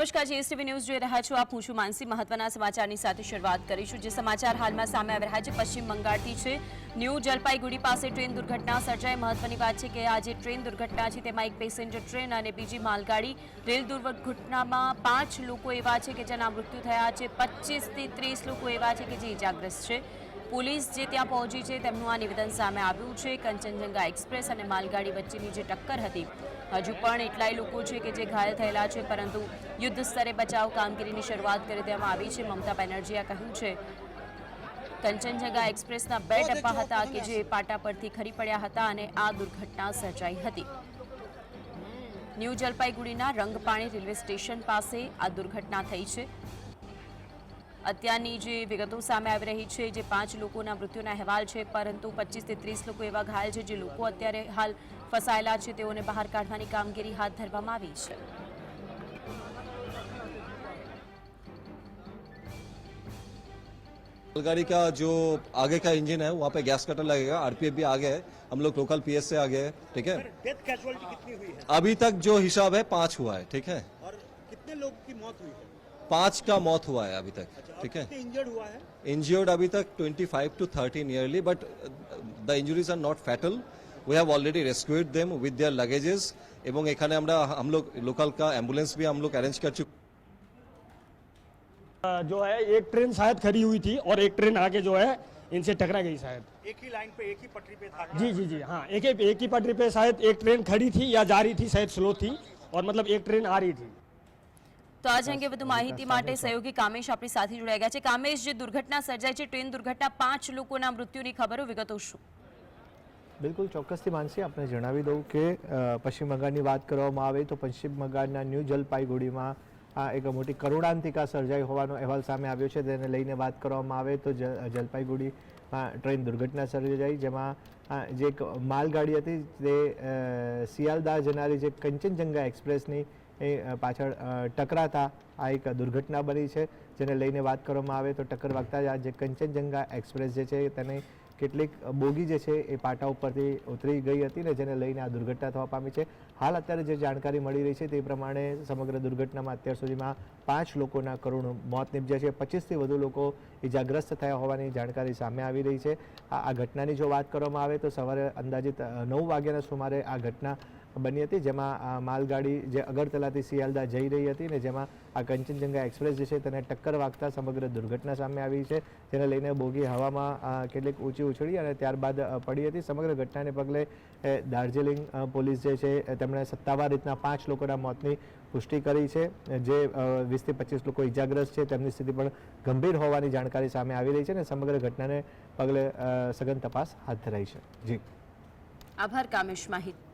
નમસ્કાર, GSTV news જોઈ રહ્યા છો આપ। હું છું માનસી। મહત્વના સમાચારની સાથે શરૂઆત કરીશું। જે સમાચાર હાલમાં સામે આવી રહ્યા છે પશ્ચિમ બંગાળથી છે। ન્યૂ જલપાઈગુડી પાસે ટ્રેન દુર્ઘટના સર્જાઈ। મહત્વની વાત છે કે આ જે ટ્રેન દુર્ઘટના છે તેમાં એક પેસેન્જર ટ્રેન અને બીજી માલગાડી। રેલ દુર્ઘટનામાં 5 લોકો એવા છે કે જેના મૃત્યુ થયા છે। 25 થી 30 લોકો એવા છે કે જે ઇજાગ્રસ્ત છે। પોલીસ જે ત્યાં પહોંચી છે તેમનું આ નિવેદન સામે આવ્યું છે। કંચનજંગા એક્સપ્રેસ અને માલગાડી વચ્ચેની જે ટક્કર હતી, હજુ પણ એટલાય લોકો છે કે જે ઘાયલ થયેલા છે, પરંતુ યુદ્ધ સ્તરે બચાવ કામગીરીની શરૂઆત કરી દેવામાં આવી છે। મમતા બેનર્જીએ કહ્યું છે કંચનજંગા એક્સપ્રેસના 2 ડબ્બા હતા કે જે પાટા પરથી ખરી પડ્યા હતા અને આ દુર્ઘટના સર્જાઈ હતી। ન્યૂ જલપાઈગુડીના રંગપાણી રેલવે સ્ટેશન પાસે આ દુર્ઘટના થઈ છે। અત્યારની જે વિગતો સામે આવી રહી છે, જે 5 લોકોના મૃત્યુના અહેવાલ છે, પરંતુ 25 થી 30 લોકો એવા ઘાયલ છે। જે લોકો અત્યારે હાલ ફસાયેલા છે તેઓને બહાર કાઢવાની કામગીરી હાથ ધરવામાં આવી છે। गाड़ी का जो आगे का इंजन है वहाँ पे गैस कटर लगेगा। आरपीएफ भी आ गए है, हम लोग लोकल पीएस से आ गए हैं। ठीक है, डेथ कैजुअलिटी कितनी हुई है? अभी तक जो हिसाब है 5 हुआ है। ठीक है, और कितने लोग की मौत हुई है? 5 का मौत हुआ है अभी तक। ठीक है, कितने इंजर्ड हुआ है? इंजर्ड अभी तक 25 to 30 nearly, but the injuries are not fatal. We have already rescued them with their luggages. एवं एखाने हम लोग लोकल का एम्बुलेंस भी हम लोग अरेंज कर चुके। जो है एक ट्रेन शायद खड़ी हुई थी और एक ट्रेन आगे जो है इनसे टकरा गई शायद। एक ही लाइन पे एक ही पटरी पे था? जी हाँ, एक ही पटरी पे शायद एक ट्रेन खड़ी थी या जा रही थी, शायद स्लो थी, और मतलब एक ट्रेन आ रही थी। તો આજ અંગે વધુ માહિતી માટે સહયોગી કામેશ આપણી સાથે જોડાઈ ગયા છે। કામેશ, જે દુર્ઘટના સર્જાઈ છે, ટ્રેન દુર્ઘટના, 5 લોકોના મૃત્યુની ખબરો, વિગતો શું? બિલકુલ ચોક્કસથી માનસી, આપને જણાવી દઉં કે પશ્ચિમ બંગાળની વાત કરવામાં આવે તો પશ્ચિમ બંગાળના ન્યૂ જલપાઈગુડીમાં આ એક મોટી કરુણાંતિકા સર્જાઈ હોવાનો અહેવાલ સામે આવ્યો છે। તેને લઈને વાત કરવામાં આવે તો જલપાઈગુડીમાં ટ્રેન દુર્ઘટના સર્જાઈ, જેમાં જે એક માલગાડી હતી તે સિયાલદાહ જનારી જે કંચનજંગા એક્સપ્રેસની પાછળ ટકરાતા આ એક દુર્ઘટના બની છે। જેને લઈને વાત કરવામાં આવે તો ટક્કર વાગતા જ આ જે કંચનજંગા એક્સપ્રેસ જે છે તેને કેટલીક બોગી જે છે એ પાટા ઉપરથી ઉતરી ગઈ હતી ને જેને લઈને આ દુર્ઘટના થવા પામી છે। હાલ અત્યારે જે જાણકારી મળી રહી છે તે પ્રમાણે સમગ્ર દુર્ઘટનામાં અત્યાર સુધીમાં 5 લોકોના કરુણ મોત નીપજ્યા છે। 25થી વધુ લોકો ઇજાગ્રસ્ત થયા હોવાની જાણકારી સામે આવી રહી છે। આ ઘટનાની જો વાત કરવામાં આવે તો સવારે અંદાજિત 9 વાગ્યાના સુમારે આ ઘટના બની હતી, જેમાં માલગાડી જે અગરતલાથી સિયાલદા જઈ રહી હતી ને જેમાં આ કંચનજંગા એક્સપ્રેસ જે છે તેને ટક્કર વાગતા સમગ્ર દુર્ઘટના સામે આવી છે। જેને લઈને બોગી હવામાં કેટલીક ઊંચી ઉછળી અને ત્યારબાદ પડી હતી। સમગ્ર ઘટનાને પગલે દાર્જિલિંગ પોલીસ જે છે તેમણે સત્તાવાર રીતના 5 લોકોના મોતની પુષ્ટિ કરી છે। જે 20 થી 25 લોકો ઇજાગ્રસ્ત છે, તેમની સ્થિતિ પણ ગંભીર હોવાની જાણકારી સામે આવી રહી છે અને સમગ્ર ઘટનાને પગલે સઘન તપાસ હાથ ધરાઈ છે। જી આભાર કામેશ માહિતી।